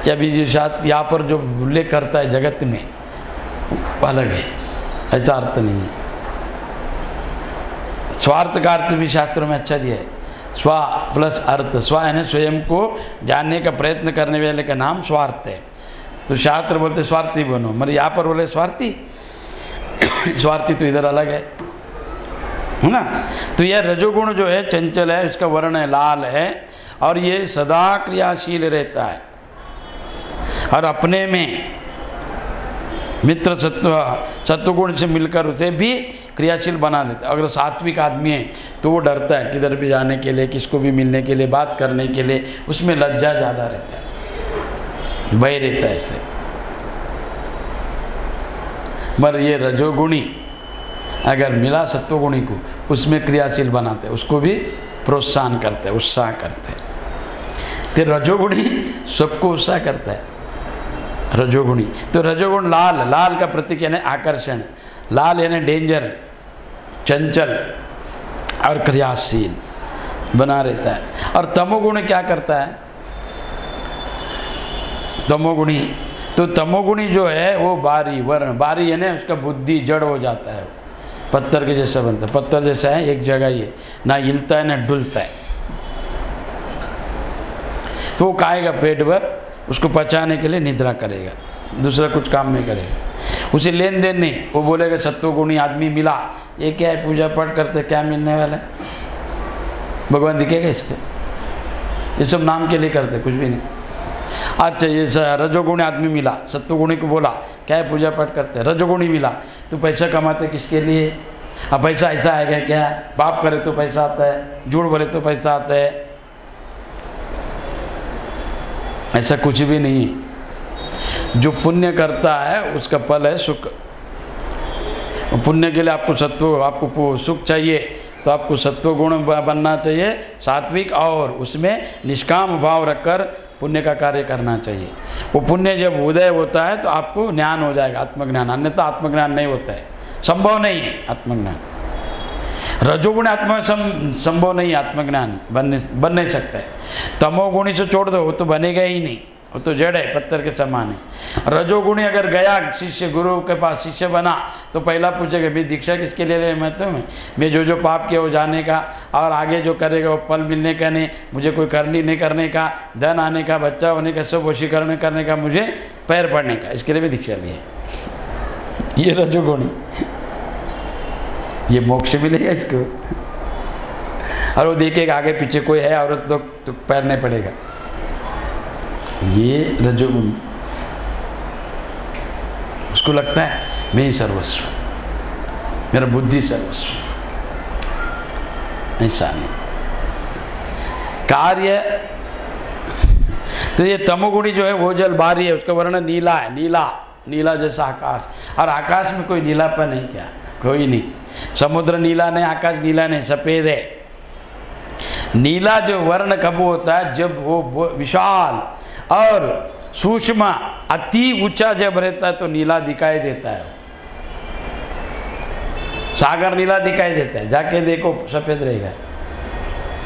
या बीज शास्त्र यहाँ पर जो उल्लेख करता है जगत में अलग है, ऐसा अर्थ नहीं है। स्वार्थ का अर्थ भी शास्त्रों में अच्छा दिया है, स्व प्लस अर्थ। स्व यानी स्वयं को जानने का प्रयत्न करने वाले का नाम स्वार्थ है। तो शास्त्र बोलते स्वार्थी बनो, मगर यहाँ पर बोले स्वार्थी स्वार्थी तो इधर अलग है ना। तो यह रजोगुण जो है चंचल है, उसका वर्ण है लाल है और ये सदा क्रियाशील रहता है और अपने में मित्र सत्वगुण से मिलकर उसे भी क्रियाशील बना देता है। अगर सात्विक आदमी है तो वो डरता है किधर भी जाने के लिए, किसको भी मिलने के लिए, बात करने के लिए, उसमें लज्जा ज़्यादा रहता है, भय रहता है इससे। मगर ये रजोगुणी अगर मिला सत्वगुणी को, उसमें क्रियाशील बनाते हैं, उसको भी प्रोत्साहन करते हैं, उत्साह करते हैं। तो रजोगुणी सबको उत्साह करता है, रजोगुणी। तो रजोगुण लाल, लाल का प्रतीक यानी आकर्षण, लाल यानी डेंजर, चंचल और क्रियाशील बना रहता है। और तमोगुण क्या करता है, तमोगुणी, तो तमोगुणी जो है वो बारी वर्ण, बारी यानी उसका बुद्धि जड़ हो जाता है, पत्थर के जैसा बनता है, पत्थर जैसा है एक जगह, ये ना हिलता है ना डुलता है। तो वो खाएगा पेट भर, उसको पचाने के लिए निद्रा करेगा, दूसरा कुछ काम नहीं करेगा, उसे लेन देन नहीं। वो बोलेगा सत्वगुणी आदमी मिला, ये क्या है, पूजा पाठ करते, क्या मिलने वाला है, भगवान दिखेगा इसके, ये सब नाम के लिए करते, कुछ भी नहीं। अच्छा ये रजोगुणी आदमी मिला, सत्वगुणी को बोला क्या है, पूजा पाठ करते, रजोगुणी मिला तो पैसा कमाते किसके लिए, अब पैसा ऐसा आएगा क्या, पाप करे तो पैसा आता है, झूठ बोले तो पैसा आता है, ऐसा कुछ भी नहीं है। जो पुण्य करता है उसका फल है सुख। पुण्य के लिए आपको सत्व, आपको सुख चाहिए तो आपको सत्व गुण बनना चाहिए, सात्विक, और उसमें निष्काम भाव रखकर पुण्य का कार्य करना चाहिए। वो पुण्य जब उदय होता है तो आपको ज्ञान हो जाएगा, आत्मज्ञान। अन्यथा आत्मज्ञान नहीं होता है, संभव नहीं है आत्मज्ञान। रजोगुण आत्मा संभव नहीं, आत्मज्ञान बन नहीं सकता है। तमोगुणी से छोड़ दो, वो तो बनेगा ही नहीं, वो तो जड़ है, पत्थर के समान है। रजोगुणी अगर गया शिष्य गुरु के पास, शिष्य बना, तो पहला पूछेगा भाई दीक्षा किसके लिए ले, मैं तुम्हें, मैं जो पाप किया वो जाने का, और आगे जो करेगा वो फल मिलने का नहीं, मुझे कोई करनी नहीं करने का, धन आने का, बच्चा होने का, सब वशीकरण करने का, मुझे पैर पड़ने का, इसके लिए भी दीक्षा ली है। ये रजोगुणी, ये मोक्ष मिलेगा इसको। और वो देखेगा आगे पीछे कोई है औरत लोग तो पैर नहीं पड़ेगा। ये रजोगुणी, उसको लगता है मैं ही सर्वस्व, मेरा बुद्धि सर्वस्व। ऐसा नहीं कार्य। तो ये तमोगुणी जो है वो जल बारी है, उसका वर्ण नीला है, नीला, नीला जैसा आकाश। और आकाश में कोई नीलापन नहीं, क्या कोई नहीं। समुद्र नीला नहीं, आकाश नीला नहीं, सफेद है। नीला जो वर्ण कब होता है, जब वो विशाल और सूक्ष्म अति ऊंचा जब रहता है तो नीला दिखाई देता है। सागर नीला दिखाई देता है, जाके देखो सफेद रहेगा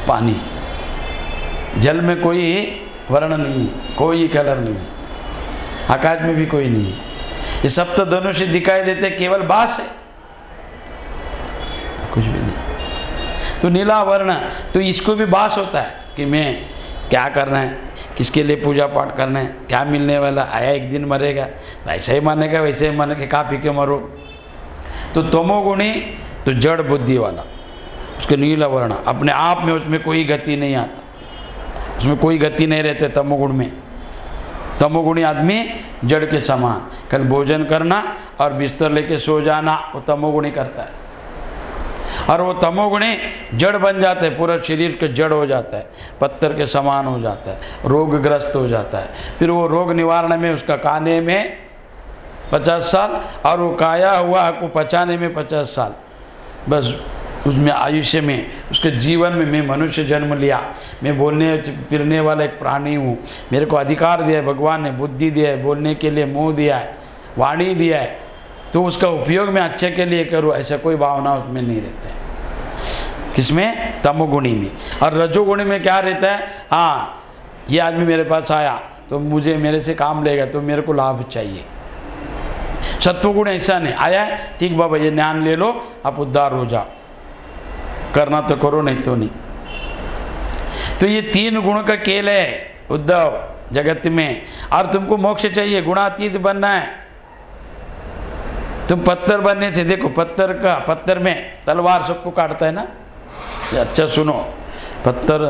पानी। जल में कोई वर्ण नहीं, कोई कलर नहीं, आकाश में भी कोई नहीं। ये सप्त धनुष दिखाई देते, केवल बास है, कुछ भी नहीं। तो नीला वर्ण, तो इसको भी बास होता है कि मैं क्या करना है, किसके लिए पूजा पाठ करना है, क्या मिलने वाला, आया एक दिन मरेगा, तो ऐसा ही मरेगा, वैसे ही मर के खा पी के मरो। तो तमोगुणी तो जड़ बुद्धि वाला, उसके नीला वर्ण, अपने आप में उसमें कोई गति नहीं आता, उसमें कोई गति नहीं रहते तमोगुण में। तमोगुणी आदमी जड़ के समान, कल भोजन करना और बिस्तर लेके सो जाना, वो तमोगुणी करता है। और वो तमोगुणी जड़ बन जाता है, पूरा शरीर के जड़ हो जाता है, पत्थर के समान हो जाता है, रोगग्रस्त हो जाता है। फिर वो रोग निवारण में उसका खाने में 50 साल, और वो खाया हुआ को पचाने में 50 साल, बस उसमें आयुष्य में, उसके जीवन में मैं मनुष्य जन्म लिया, मैं बोलने फिरने वाला एक प्राणी हूँ, मेरे को अधिकार दिया है भगवान ने, बुद्धि दिया है, बोलने के लिए मुँह दिया है, वाणी दिया है, तो उसका उपयोग मैं अच्छे के लिए करूँ, ऐसा कोई भावना उसमें नहीं रहता है। किसमें? तमोगुणी में। और रजोगुणी में क्या रहता है, हाँ ये आदमी मेरे पास आया तो मुझे मेरे से काम लेगा, तो मेरे को लाभ चाहिए। सत्वगुण ऐसा नहीं, आया है ठीक बाबा ये ज्ञान ले लो, आप उद्धार हो जाओ, करना तो करो नहीं तो नहीं। तो ये 3 गुण का खेल है उद्धव जगत में। और तुमको मोक्ष चाहिए, गुणातीत बनना है। तुम पत्थर बनने से, देखो पत्थर में तलवार सबको काटता है ना, अच्छा सुनो, पत्थर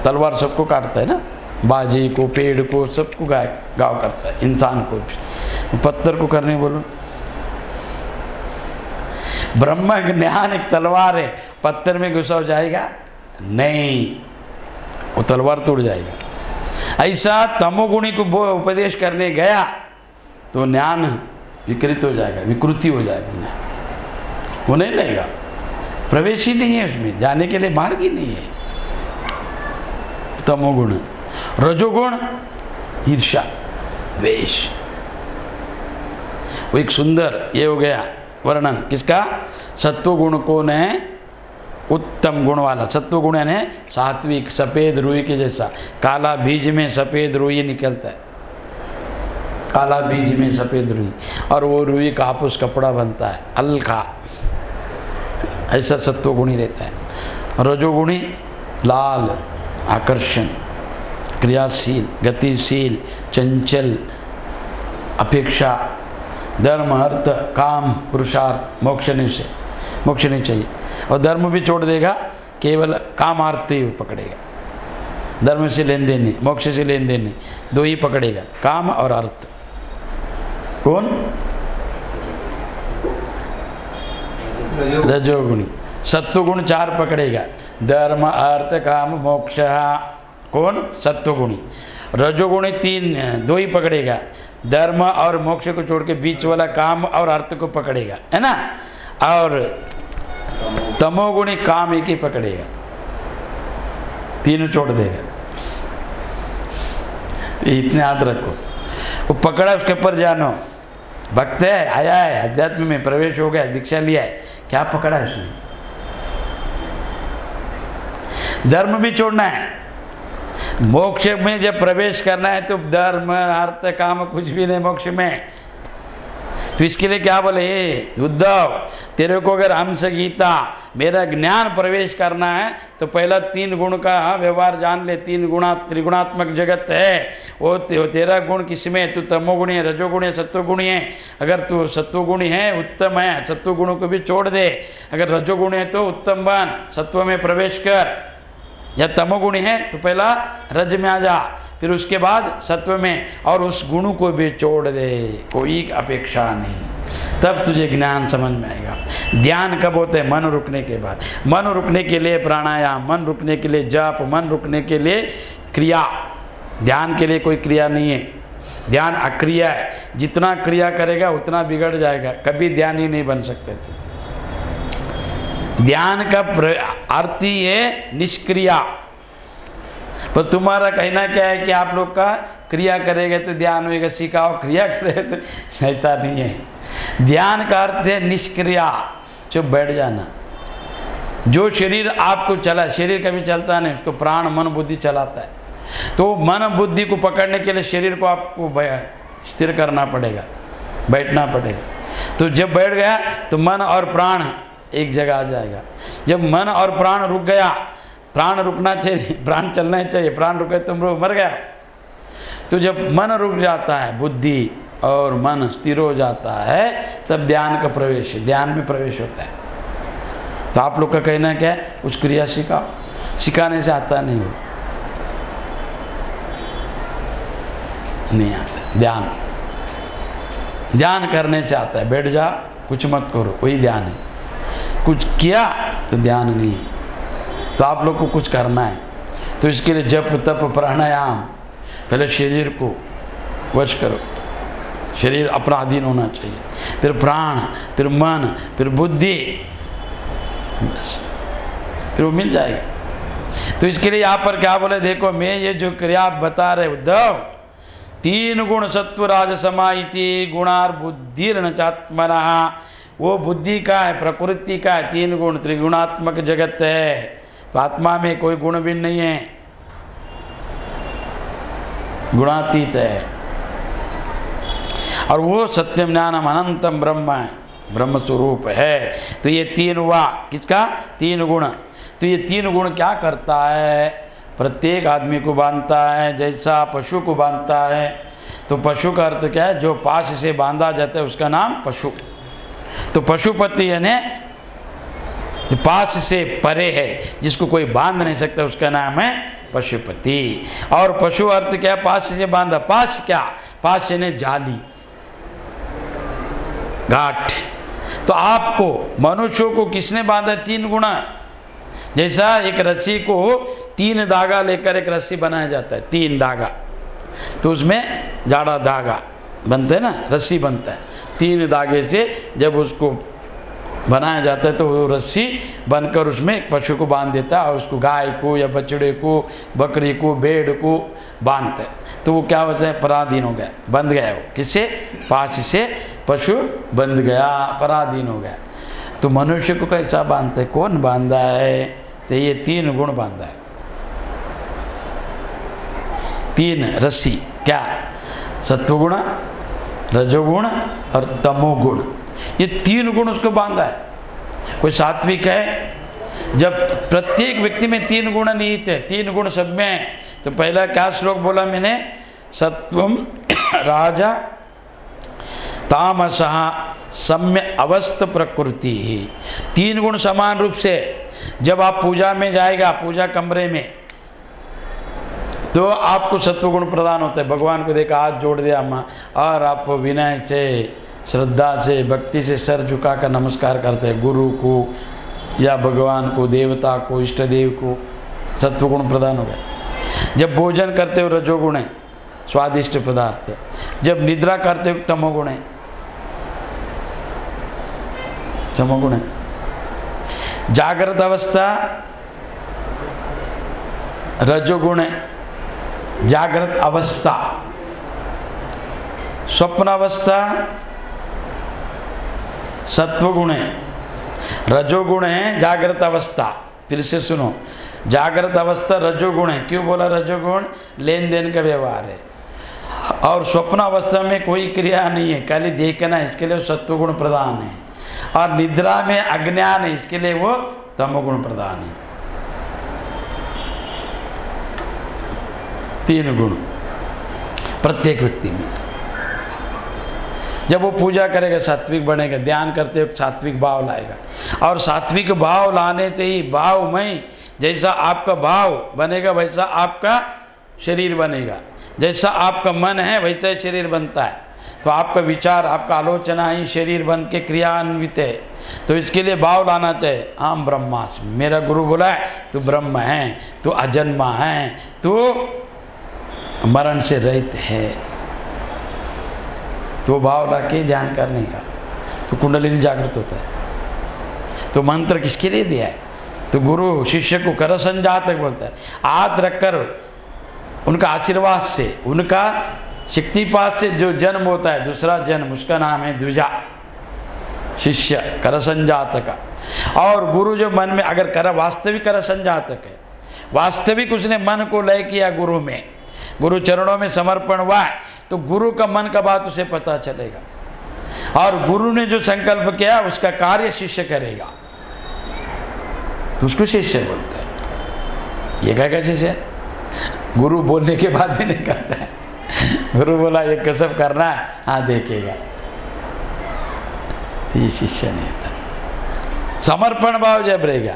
तलवार सबको काटता है ना, बाजी को, पेड़ को, सबको गाँव करता है, इंसान को भी। पत्थर को करने बोलो, ब्रह्म ज्ञान एक तलवार है, पत्थर में घुसा हो जाएगा नहीं, वो तलवार तोड़ जाएगा। ऐसा तमोगुणी को वो उपदेश करने गया तो ज्ञान विकृत हो जाएगा, विकृति हो जाएगा, वो नहीं लगेगा, प्रवेश ही नहीं है उसमें, जाने के लिए मार्ग ही नहीं है। तमोगुण। रजोगुण ईर्ष्या, द्वेष, वो एक सुंदर ये हो गया वर्णन किसका? सत्वगुण कौन है? उत्तम गुण वाला। सत्वगुण है सात्विक, सफ़ेद रुई के जैसा, काला बीज में सफ़ेद रुई निकलता है, काला बीज में सफ़ेद रुई, और वो रुई का आपूस कपड़ा बनता है हल्का, ऐसा सत्वगुणी रहता है। रजोगुणी लाल, आकर्षण, क्रियाशील, गतिशील, चंचल, अपेक्षा, धर्म, अर्थ, काम, पुरुषार्थ, मोक्ष नहीं चाहिए। और धर्म भी छोड़ देगा, केवल काम अर्थ ही पकड़ेगा, धर्म से लेन देन नहीं, मोक्ष से लेन देन नहीं, 2 ही पकड़ेगा, काम और अर्थ। कौन? रजोगुणी। सत्वगुण 4 पकड़ेगा, धर्म, अर्थ, काम, मोक्ष। कौन? सत्वगुणी। रजोगुणी 2 ही पकड़ेगा, धर्म और मोक्ष को छोड़ के बीच वाला काम और अर्थ को पकड़ेगा, है ना। और तमोगुणी काम एक ही पकड़ेगा, तीनों छोड़ देगा। तो इतने याद रखो, वो पकड़ा उसके ऊपर जानो, भक्त है, आया है, अध्यात्म में प्रवेश हो गया, दीक्षा लिया है, क्या पकड़ा है उसने? धर्म भी छोड़ना है। मोक्ष में जब प्रवेश करना है तो धर्म अर्थ काम कुछ भी नहीं मोक्ष में। तो इसके लिए क्या बोले, उद्धव तेरे को अगर हंस गीता मेरा ज्ञान प्रवेश करना है तो पहला 3 गुण का व्यवहार जान ले। 3 गुणा त्रिगुणात्मक जगत है, वो तेरा गुण किसमें? तू तमोगुणी है, रजोगुणी है, सत्वगुणी है। अगर तू सत्वगुणी है उत्तम है, सत्वगुणों को भी छोड़ दे। अगर रजोगुणी है तो उत्तम बन, सत्व में प्रवेश कर। या तमोगुणी है तो पहला रज में आ जा, फिर उसके बाद सत्व में, और उस गुण को भी छोड़ दे, कोई अपेक्षा नहीं। तब तुझे ज्ञान समझ में आएगा। ध्यान कब होते हैं? मन रुकने के बाद। मन रुकने के लिए प्राणायाम, मन रुकने के लिए जप, मन रुकने के लिए क्रिया। ध्यान के लिए कोई क्रिया नहीं है, ध्यान अक्रिया है। जितना क्रिया करेगा उतना बिगड़ जाएगा, कभी ध्यान ही नहीं बन सकते थे। ध्यान का अर्थ ही है निष्क्रिया। पर तुम्हारा कहना क्या है कि आप लोग का क्रिया करेंगे तो ध्यान होएगा, सिखाओ क्रिया करेंगे तो ऐसा नहीं है। ध्यान का अर्थ है निष्क्रिया, चुप बैठ जाना। जो शरीर आपको चला, शरीर कभी चलता नहीं, उसको प्राण मन बुद्धि चलाता है। तो मन बुद्धि को पकड़ने के लिए शरीर को आपको स्थिर करना पड़ेगा, बैठना पड़ेगा। तो जब बैठ गया तो मन और प्राण एक जगह आ जाएगा। जब मन और प्राण रुक गया, प्राण रुकना चाहिए, प्राण चलना ही चाहिए, प्राण रुके तुम मर गया। तो जब मन रुक जाता है, बुद्धि और मन स्थिर हो जाता है, तब ध्यान का प्रवेश, ध्यान में प्रवेश होता है। तो आप लोग का कहना क्या है? कुछ क्रिया सिखाओ। सिखाने से आता नहीं, हो नहीं आता। ध्यान करने से आता है। बैठ जा, कुछ मत करो, वही ध्यान है। कुछ किया तो ध्यान नहीं। तो आप लोग को कुछ करना है, तो इसके लिए जप तप प्राणायाम, पहले शरीर को वश करो, शरीर अपना अधीन होना चाहिए, फिर प्राण, फिर मन, फिर बुद्धि, बस फिर वो मिल जाएगा। तो इसके लिए यहाँ पर क्या बोले, देखो मैं ये जो क्रिया आप बता रहे उद्धव, 3 गुण सत्व राज समाइति गुणार बुद्धिर्न चात्मना, वो बुद्धि का है, प्रकृति का है। 3 गुण त्रिगुणात्मक जगत है। तो आत्मा में कोई गुण भी नहीं है, गुणातीत है। और वो सत्यम ज्ञानम अनंतम ब्रह्म है, ब्रह्म स्वरूप है। तो ये 3 हुआ, किसका? 3 गुण। तो ये 3 गुण क्या करता है? प्रत्येक आदमी को बांधता है, जैसा पशु को बांधता है। तो पशु का अर्थ क्या है? जो पाश से बांधा जाता है उसका नाम पशु। तो पशुपति यानी जो पास से परे है, जिसको कोई बांध नहीं सकता, उसका नाम है पशुपति। और पशु अर्थ क्या है? पास से बांधा। पास क्या? पास यानी जाली, घाट। तो आपको मनुष्यों को किसने बांधा? 3 गुणा। जैसा एक रस्सी को 3 धागा लेकर एक रस्सी बनाया जाता है, 3 धागा, तो उसमें जाड़ा धागा बनते हैं ना, रस्सी बनता है। 3 धागे से जब उसको बनाया जाता है तो वो रस्सी बनकर उसमें एक पशु को बांध देता है, और उसको गाय को या बछड़े को, बकरी को, भेड़ को बांधते हैं। तो वो क्या होता है? पराधीन हो गया, बंध गया। वो किससे? पास से पशु बंध गया, पराधीन हो गया। तो मनुष्य को कैसा बांधते? कौन बांधा है? तो ये 3 गुण बांधा है। 3 रस्सी, क्या? सत्वगुण, रजोगुण और तमोगुण। ये 3 गुण उसको बांधा है। कोई सात्विक है, जब प्रत्येक व्यक्ति में 3 गुण निहित है, 3 गुण सब में है। तो पहला क्या श्लोक बोला मैंने? सत्वम राजा तामसः सम्य अवस्थ प्रकृति। 3 गुण समान रूप से जब आप पूजा में जाएगा, पूजा कमरे में, तो आपको सत्वगुण प्रदान होता है। भगवान को देखा, हाथ जोड़ दिया माँ, और आप विनय से, श्रद्धा से, भक्ति से सर झुका कर नमस्कार करते हैं गुरु को या भगवान को, देवता को, इष्ट देव को। सत्वगुण प्रदान हो गया। जब भोजन करते हो रजोगुण है, स्वादिष्ट पदार्थ। जब निद्रा करते हो तमोगुण है, तमोगुण है। जागृत अवस्था रजोगुण है, जागृत अवस्था। स्वप्न अवस्था सत्वगुण है, रजोगुण है जागृत अवस्था। फिर से सुनो, जागृत अवस्था रजोगुण है। क्यों बोला रजोगुण? लेन देन का व्यवहार है। और स्वप्न अवस्था में कोई क्रिया नहीं है, खाली देखना, इसके लिए वो सत्वगुण प्रधान है। और निद्रा में अज्ञान है, इसके लिए वो तमोगुण प्रधान है। 3 गुण प्रत्येक व्यक्ति में। जब वो पूजा करेगा सात्विक बनेगा, ध्यान करते वक्त सात्विक भाव लाएगा। और सात्विक भाव लाने से ही भावमय, जैसा आपका भाव बनेगा वैसा आपका शरीर बनेगा। जैसा आपका मन है वैसा ही शरीर बनता है। तो आपका विचार, आपका आलोचना ही शरीर बन के क्रियान्वित है। तो इसके लिए भाव लाना चाहिए, हम ब्रह्मास्मि, मेरा गुरु बोला है तू ब्रह्म है, तू अजन्मा है, तू मरण से रहित है। तो भाव ला के ध्यान करने का, तो कुंडलिनी जागृत होता है। तो मंत्र किसके लिए दिया है? तो गुरु शिष्य को कर संजातक बोलता है। हाथ रखकर उनका आशीर्वाद से, उनका शक्तिपात से जो जन्म होता है, दूसरा जन्म, उसका नाम है द्विजा, शिष्य कर संजातक। और गुरु जो मन में अगर कर, वास्तविक कर संजातक है, वास्तविक उसने मन को लय किया गुरु में, गुरु चरणों में समर्पण हुआ है, तो गुरु का मन का बात उसे पता चलेगा। और गुरु ने जो संकल्प किया उसका कार्य शिष्य करेगा, तो उसको शिष्य बोलता है। ये क्या शिष्य? गुरु बोलने के बाद भी नहीं करता है। गुरु बोला ये कसम करना है, हाँ देखेगा, तो ये शिष्य नहीं था। समर्पण भाव जब रहेगा,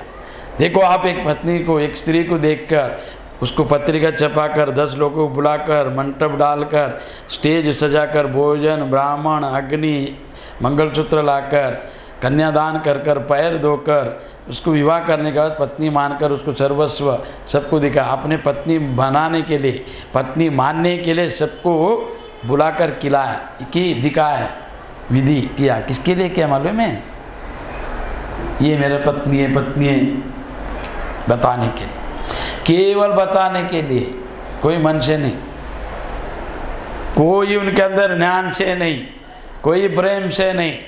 देखो आप एक पत्नी को, एक स्त्री को देखकर उसको पत्रिका छपाकर 10 लोगों को बुलाकर मंडप डालकर स्टेज सजाकर भोजन ब्राह्मण अग्नि मंगलसूत्र लाकर कन्यादान कर कर पैर धोकर उसको विवाह करने के बाद पत्नी मानकर उसको सर्वस्व सबको दिखा। अपने पत्नी बनाने के लिए, पत्नी मानने के लिए सबको बुलाकर खिलाया कि दिखाया, विधि किया। किसके लिए किया मालूम है? ये मेरा पत्नी है, पत्नी है बताने के लिए, केवल बताने के लिए, कोई मन से नहीं, कोई उनके अंदर ज्ञान से नहीं, कोई प्रेम से नहीं,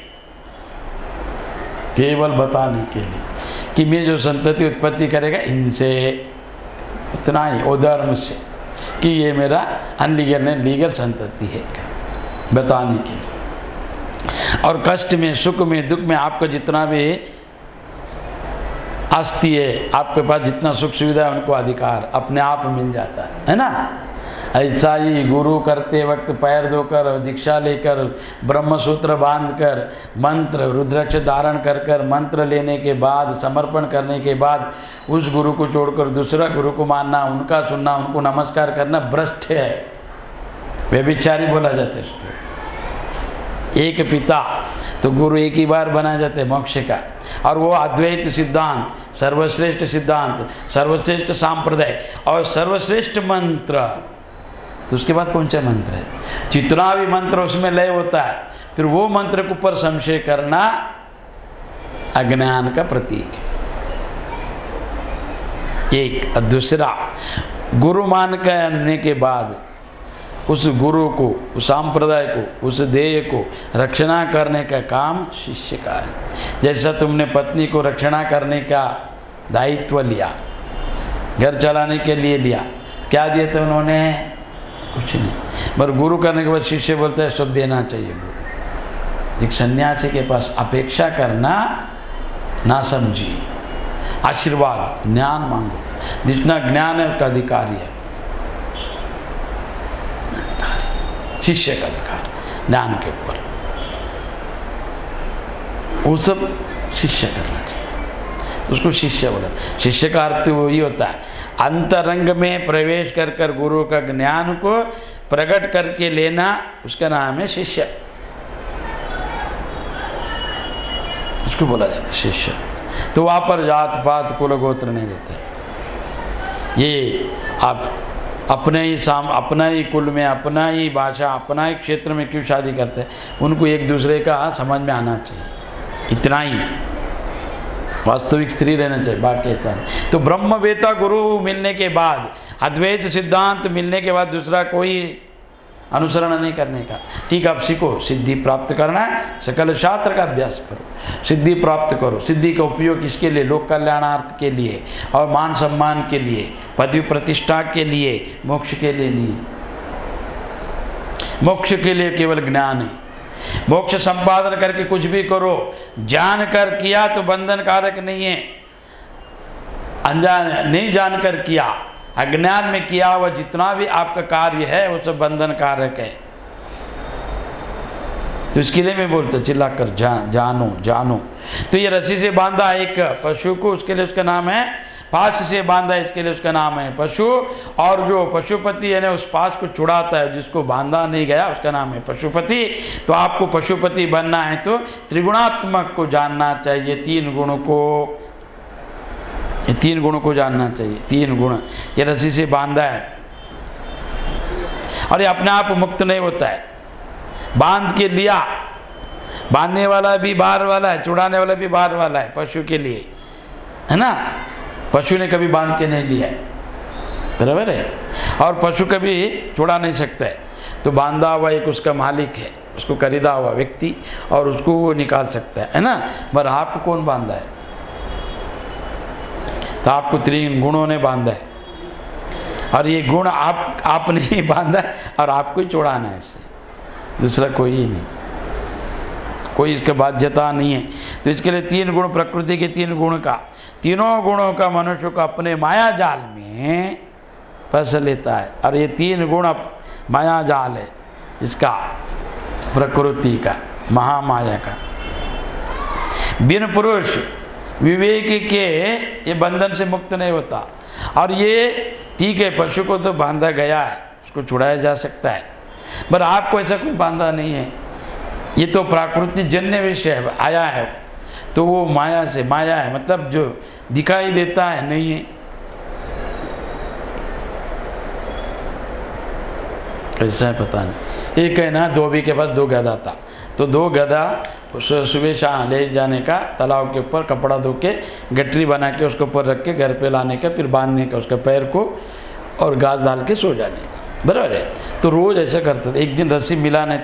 केवल बताने के लिए कि मैं जो संतति उत्पत्ति करेगा इनसे, उतना ही उधर्म से कि ये मेरा अनलीगल है, लीगल संतति है, बताने के लिए। और कष्ट में, सुख में, दुख में आपका जितना भी आस्ती है, आपके पास जितना सुख सुविधा है, उनको अधिकार अपने आप मिल जाता है ना। ऐसा ही गुरु करते वक्त पैर धोकर दीक्षा लेकर ब्रह्मसूत्र बांधकर मंत्र रुद्राक्ष धारण कर कर मंत्र लेने के बाद, समर्पण करने के बाद उस गुरु को छोड़कर दूसरा गुरु को मानना, उनका सुनना, उनको नमस्कार करना भ्रष्ट है, व्यभिचारी बोला जाता है इसको। एक पिता तो गुरु एक ही बार बनाए जाते हैं मोक्ष का, और वो अद्वैत सिद्धांत, सर्वश्रेष्ठ सिद्धांत, सर्वश्रेष्ठ सांप्रदाय और सर्वश्रेष्ठ मंत्र। तो उसके बाद कौन सा मंत्र है? जितना भी मंत्र उसमें लय होता है, फिर वो मंत्र के ऊपर संशय करना अज्ञान का प्रतीक है। एक दूसरा, गुरु मान करने के बाद उस गुरु को, उस सांप्रदाय को, उस ध्येय को रक्षणा करने का काम शिष्य का है। जैसा तुमने पत्नी को रक्षणा करने का दायित्व लिया, घर चलाने के लिए लिया, क्या दिया था उन्होंने? कुछ नहीं। पर गुरु करने के बाद शिष्य बोलता है सब देना चाहिए गुरु। एक सन्यासी के पास अपेक्षा करना ना समझिए, आशीर्वाद ज्ञान मांगो, जितना ज्ञान है उसका अधिकारी है, शिष्य का अधिकार ज्ञान के ऊपर, वो सब शिष्य करना चाहिए। तो उसको शिष्य बोला। शिष्य का अर्थ वही होता है अंतरंग में प्रवेश कर कर गुरु का ज्ञान को प्रकट करके लेना, उसका नाम है शिष्य, उसको बोला जाता है शिष्य। तो वहाँ पर जात पात कुल गोत्र नहीं देते। ये आप अपने ही कुल में, अपना ही भाषा, अपना ही क्षेत्र में क्यों शादी करते हैं? उनको एक दूसरे का समझ में आना चाहिए, इतना ही। वास्तविक स्त्री रहना चाहिए, बाकी ऐसा नहीं। तो ब्रह्मवेता गुरु मिलने के बाद, अद्वैत सिद्धांत मिलने के बाद दूसरा कोई अनुसरण नहीं करने का। ठीक, आप सीखो, सिद्धि प्राप्त करना है, सकल शास्त्र का अभ्यास करो, सिद्धि प्राप्त करो। सिद्धि का उपयोग किसके लिए? लोक कल्याणार्थ के लिए और मान सम्मान के लिए, पदवी प्रतिष्ठा के लिए, मोक्ष के लिए नहीं। मोक्ष के लिए केवल ज्ञान है। मोक्ष संपादन करके कुछ भी करो, जान कर किया तो बंधन कारक नहीं है, अनजान नहीं जानकर किया, अज्ञान में किया हुआ जितना भी आपका कार्य है वो सब बंधन कारक है। तो इसके लिए मैं बोलता चिल्लाकर जानो जानो। तो ये रस्सी से बांधा एक पशु को, उसके लिए उसका नाम है पाश से बांधा, इसके लिए उसका नाम है पशु। और जो पशुपति है ना, उस पाश को छुड़ाता है, जिसको बांधा नहीं गया उसका नाम है पशुपति। तो आपको पशुपति बनना है तो त्रिगुणात्मक को जानना चाहिए, तीन गुणों को, ये तीन गुणों को जानना चाहिए। तीन गुण ये रस्सी से बांधा है और ये अपने आप मुक्त नहीं होता है, बांध के लिया। बांधने वाला भी बाहर वाला है, छुड़ाने वाला भी बाहर वाला है पशु के लिए, है ना। पशु ने कभी बांध के नहीं लिया है, बराबर है। और पशु कभी छुड़ा नहीं सकता है। तो बांधा हुआ एक उसका मालिक है, उसको खरीदा हुआ व्यक्ति, और उसको वो निकाल सकता है ना। पर आपको कौन बांधा है? तो आपको तीन गुणों ने बांधा है, और ये गुण आपने ही बांधा है और आपको ही छोड़ाना है इससे, दूसरा कोई ही नहीं, कोई इसका बाध्यता नहीं है। तो इसके लिए तीन गुण, प्रकृति के तीन गुण का, तीनों गुणों का मनुष्य को अपने माया जाल में फंस लेता है। और ये तीन गुण माया जाल है इसका, प्रकृति का, महामाया का। बिन पुरुष विवेक के ये बंधन से मुक्त नहीं होता। और ये ठीक है, पशु को तो बांधा गया है, उसको छुड़ाया जा सकता है, पर आपको ऐसा कोई बांधा नहीं है। ये तो प्राकृतिक जन्य विषय आया है, तो वो माया से, माया है मतलब जो दिखाई देता है नहीं है। कैसा है पता नहीं। एक है ना, धोबी के पास दो गधा था, तो दो गधा सुबह शाम ले जाने का, तालाब के ऊपर कपड़ा धो के गठरी बना के उसके ऊपर रख के घर पे लाने का, फिर बांधने का उसके पैर को और घास डाल के सो जाने का, बराबर है। तो रोज़ ऐसा करता था। एक दिन रस्सी मिला नहीं